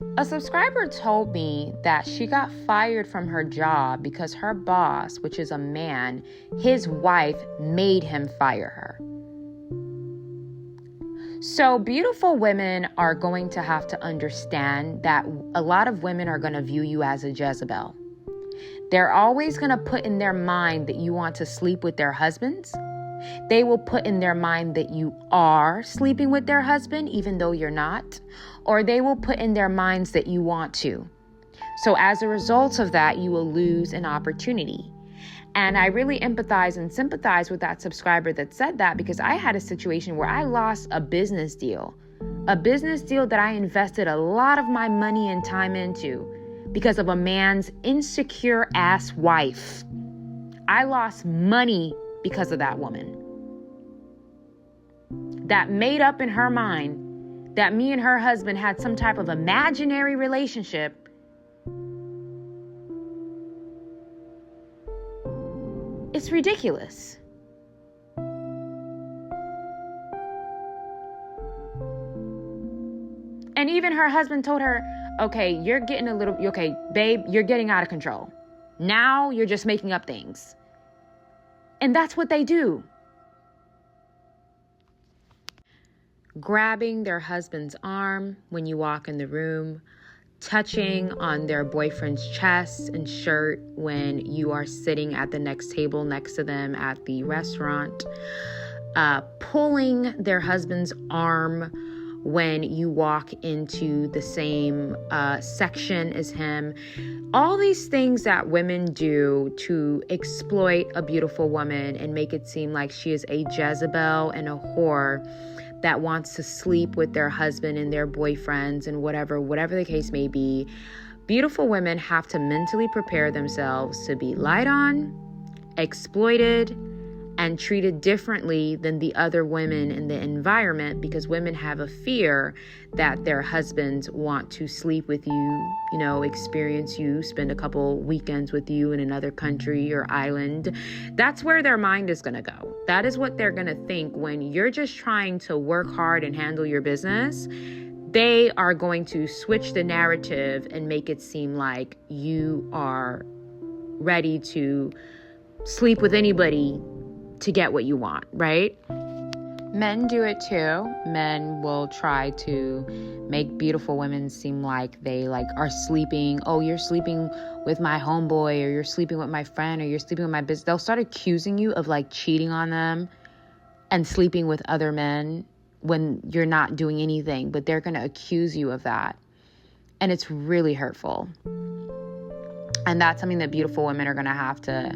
A subscriber told me that she got fired from her job because her boss, which is a man, his wife made him fire her. So beautiful women are going to have to understand that a lot of women are going to view you as a Jezebel. They're always going to put in their mind that you want to sleep with their husbands. They will put in their mind that you are sleeping with their husband, even though you're not. Or they will put in their minds that you want to. So as a result of that, you will lose an opportunity. And I really empathize and sympathize with that subscriber that said that, because I had a situation where I lost a business deal that I invested a lot of my money and time into because of a man's insecure ass wife. I lost money because of that woman that made up in her mind that me and her husband had some type of imaginary relationship. It's ridiculous. And even her husband told her, okay, babe, you're getting out of control. Now you're just making up things. And that's what they do. Grabbing their husband's arm when you walk in the room, touching on their boyfriend's chest and shirt when you are sitting at the next table next to them at the restaurant, pulling their husband's arm when you walk into the same section as him. All these things that women do to exploit a beautiful woman and make it seem like she is a Jezebel and a whore that wants to sleep with their husband and their boyfriends and whatever the case may be. Beautiful women have to mentally prepare themselves to be lied on, exploited, and treated differently than the other women in the environment, because women have a fear that their husbands want to sleep with you, experience you, spend a couple weekends with you in another country or island. That's where their mind is going to go. That is what they're going to think when you're just trying to work hard and handle your business. They are going to switch the narrative and make it seem like you are ready to sleep with anybody to get what you want, right? Men do it too. Men will try to make beautiful women seem like they are sleeping. Oh, you're sleeping with my homeboy, or you're sleeping with my friend, or you're sleeping with my business. They'll start accusing you of cheating on them and sleeping with other men when you're not doing anything, but they're going to accuse you of that. And it's really hurtful. And that's something that beautiful women are going to have to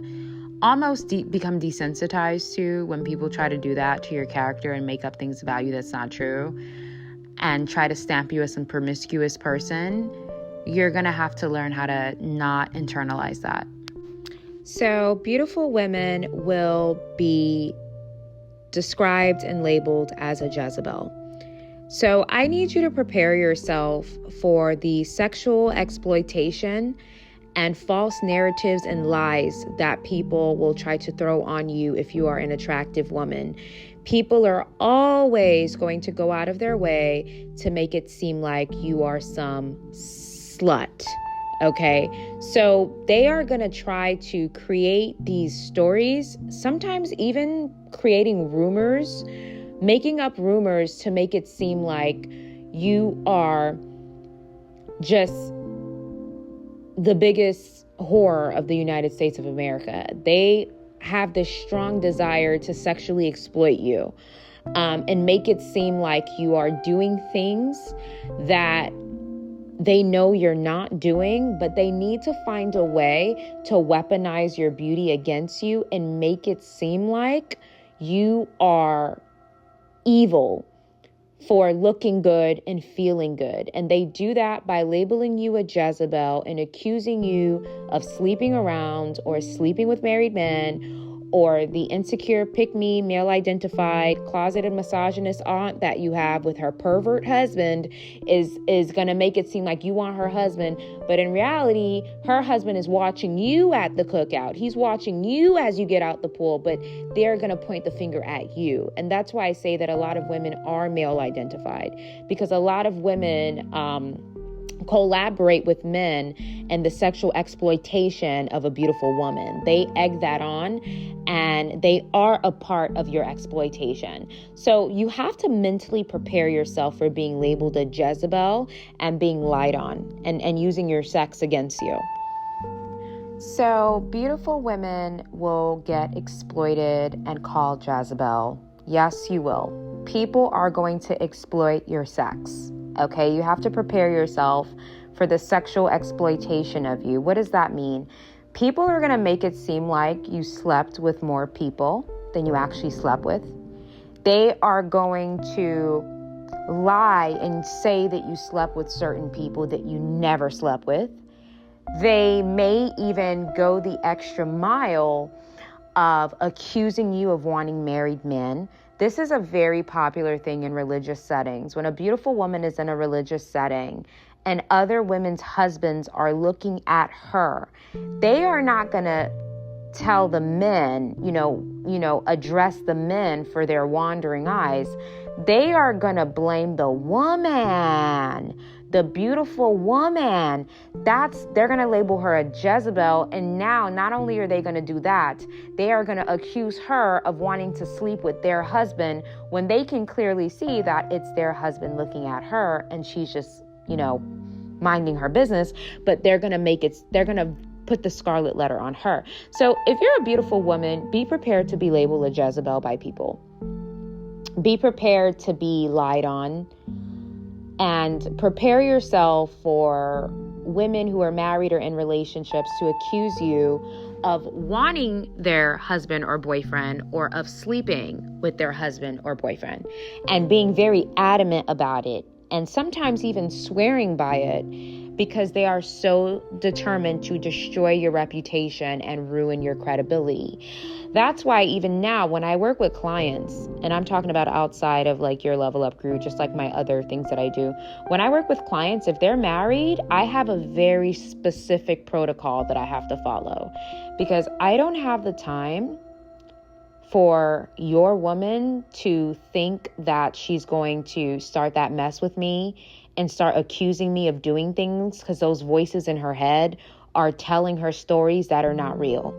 almost become desensitized to, when people try to do that to your character and make up things about you that's not true and try to stamp you as some promiscuous person. You're going to have to learn how to not internalize that. So beautiful women will be described and labeled as a Jezebel. So I need you to prepare yourself for the sexual exploitation and false narratives and lies that people will try to throw on you if you are an attractive woman. People are always going to go out of their way to make it seem like you are some slut, okay? So they are going to try to create these stories, sometimes even creating rumors, making up rumors to make it seem like you are just the biggest whore of the United States of America. They have this strong desire to sexually exploit you and make it seem like you are doing things that they know you're not doing, but they need to find a way to weaponize your beauty against you and make it seem like you are evil for looking good and feeling good. And they do that by labeling you a Jezebel and accusing you of sleeping around or sleeping with married men, or the insecure, pick-me, male-identified, closeted misogynist aunt that you have with her pervert husband is going to make it seem like you want her husband. But in reality, her husband is watching you at the cookout. He's watching you as you get out the pool, but they're going to point the finger at you. And that's why I say that a lot of women are male-identified, because a lot of women collaborate with men and the sexual exploitation of a beautiful woman. They egg that on, and they are a part of your exploitation. So you have to mentally prepare yourself for being labeled a Jezebel and being lied on and using your sex against you. So beautiful women will get exploited and called Jezebel. Yes, you will. People are going to exploit your sex. Okay, you have to prepare yourself for the sexual exploitation of you. What does that mean? People are going to make it seem like you slept with more people than you actually slept with. They are going to lie and say that you slept with certain people that you never slept with. They may even go the extra mile of accusing you of wanting married men. This is a very popular thing in religious settings. When a beautiful woman is in a religious setting and other women's husbands are looking at her, they are not going to tell the men, address the men for their wandering eyes. They are going to blame the woman, the beautiful woman. They're going to label her a Jezebel. And now not only are they going to do that, they are going to accuse her of wanting to sleep with their husband when they can clearly see that it's their husband looking at her and she's just, minding her business. But they're going to put the scarlet letter on her. So if you're a beautiful woman, be prepared to be labeled a Jezebel by people. Be prepared to be lied on, and prepare yourself for women who are married or in relationships to accuse you of wanting their husband or boyfriend or of sleeping with their husband or boyfriend and being very adamant about it, and sometimes even swearing by it because they are so determined to destroy your reputation and ruin your credibility. That's why even now when I work with clients, and I'm talking about outside of like your level up group, just like my other things that I do, when I work with clients, if they're married, I have a very specific protocol that I have to follow, because I don't have the time for your woman to think that she's going to start that mess with me and start accusing me of doing things because those voices in her head are telling her stories that are not real.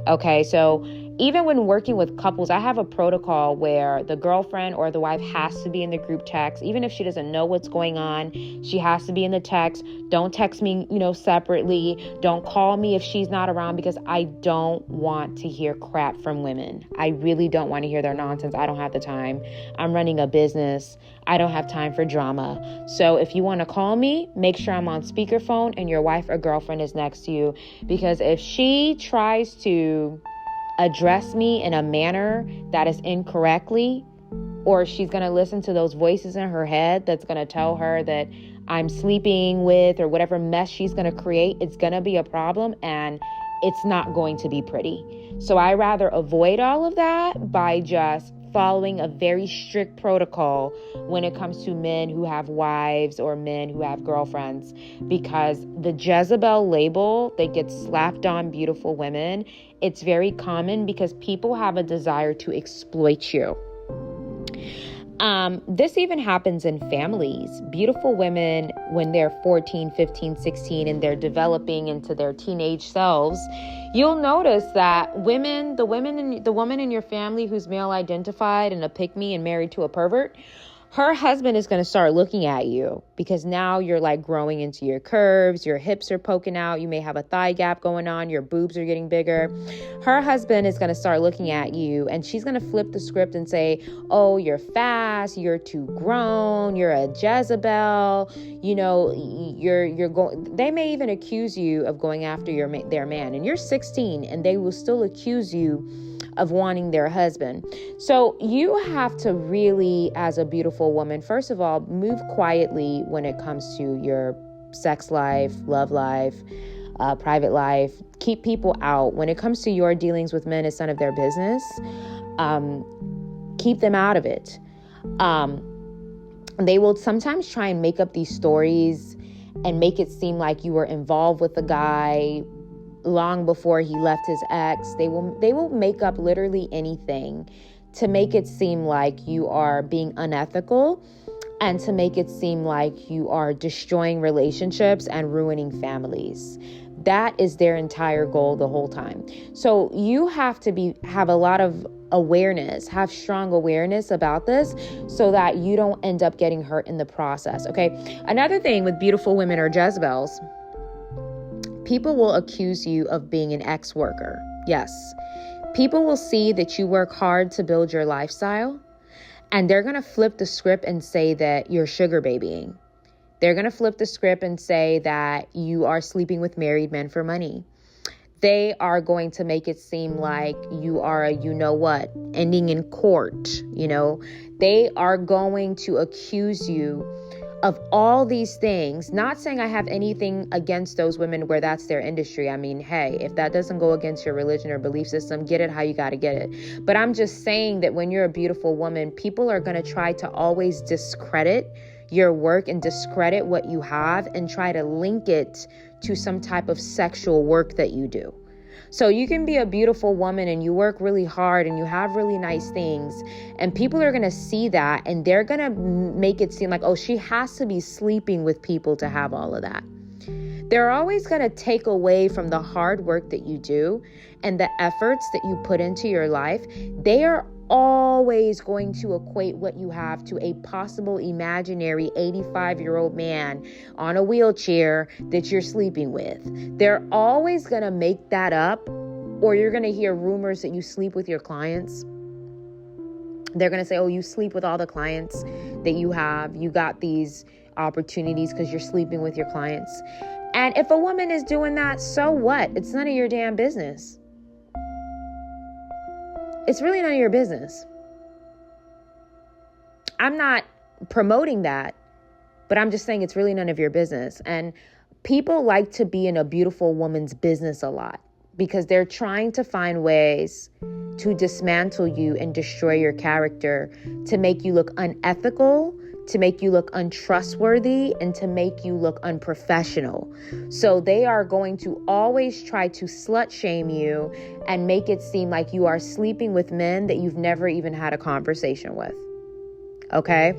Okay, so even when working with couples, I have a protocol where the girlfriend or the wife has to be in the group text. Even if she doesn't know what's going on, she has to be in the text. Don't text me, separately. Don't call me if she's not around, because I don't want to hear crap from women. I really don't want to hear their nonsense. I don't have the time. I'm running a business. I don't have time for drama. So if you want to call me, make sure I'm on speakerphone and your wife or girlfriend is next to you, because if she tries to address me in a manner that is incorrectly, or she's going to listen to those voices in her head that's going to tell her that I'm sleeping with, or whatever mess she's going to create, it's going to be a problem and it's not going to be pretty. So I rather avoid all of that by just following a very strict protocol when it comes to men who have wives or men who have girlfriends, because the Jezebel label that gets slapped on beautiful women, it's very common because people have a desire to exploit you. This even happens in families. Beautiful women, when they're 14, 15, 16, and they're developing into their teenage selves, you'll notice that the woman in your family who's male identified and a pick-me and married to a pervert, her husband is going to start looking at you because now you're like growing into your curves, your hips are poking out, you may have a thigh gap going on, your boobs are getting bigger. Her husband is going to start looking at you, and she's going to flip the script and say, oh, you're fast, you're too grown, you're a Jezebel, you're going. They may even accuse you of going after their man, and you're 16, and they will still accuse you of wanting their husband. So you have to really, as a beautiful woman, first of all, move quietly when it comes to your sex life, love life, private life. Keep people out. When it comes to your dealings with men, it's none of their business. Keep them out of it. They will sometimes try and make up these stories and make it seem like you were involved with the guy long before he left his ex. They will make up literally anything to make it seem like you are being unethical. and to make it seem like you are destroying relationships and ruining families. That is their entire goal the whole time. So you have to have a lot of awareness, have strong awareness about this so that you don't end up getting hurt in the process. Okay. Another thing with beautiful women or Jezebels, people will accuse you of being an ex-worker. Yes. People will see that you work hard to build your lifestyle, and they're going to flip the script and say that you're sugar babying. They're going to flip the script and say that you are sleeping with married men for money. They are going to make it seem like you are a you-know-what, ending in court, They are going to accuse you of all these things. Not saying I have anything against those women where that's their industry. I mean, hey, if that doesn't go against your religion or belief system, get it how you got to get it. But I'm just saying that when you're a beautiful woman, people are going to try to always discredit your work and discredit what you have and try to link it to some type of sexual work that you do. So you can be a beautiful woman and you work really hard and you have really nice things, and people are going to see that and they're going to make it seem like, oh, she has to be sleeping with people to have all of that. They're always going to take away from the hard work that you do and the efforts that you put into your life. They are always going to equate what you have to a possible imaginary 85-year-old man on a wheelchair that you're sleeping with. They're always going to make that up, or you're going to hear rumors that you sleep with your clients. They're going to say, oh, you sleep with all the clients that you have. You got these opportunities because you're sleeping with your clients. And if a woman is doing that, so what? It's none of your damn business. It's really none of your business. I'm not promoting that, but I'm just saying it's really none of your business. And people like to be in a beautiful woman's business a lot because they're trying to find ways to dismantle you and destroy your character, to make you look unethical, to make you look untrustworthy, and to make you look unprofessional. So they are going to always try to slut shame you and make it seem like you are sleeping with men that you've never even had a conversation with. Okay?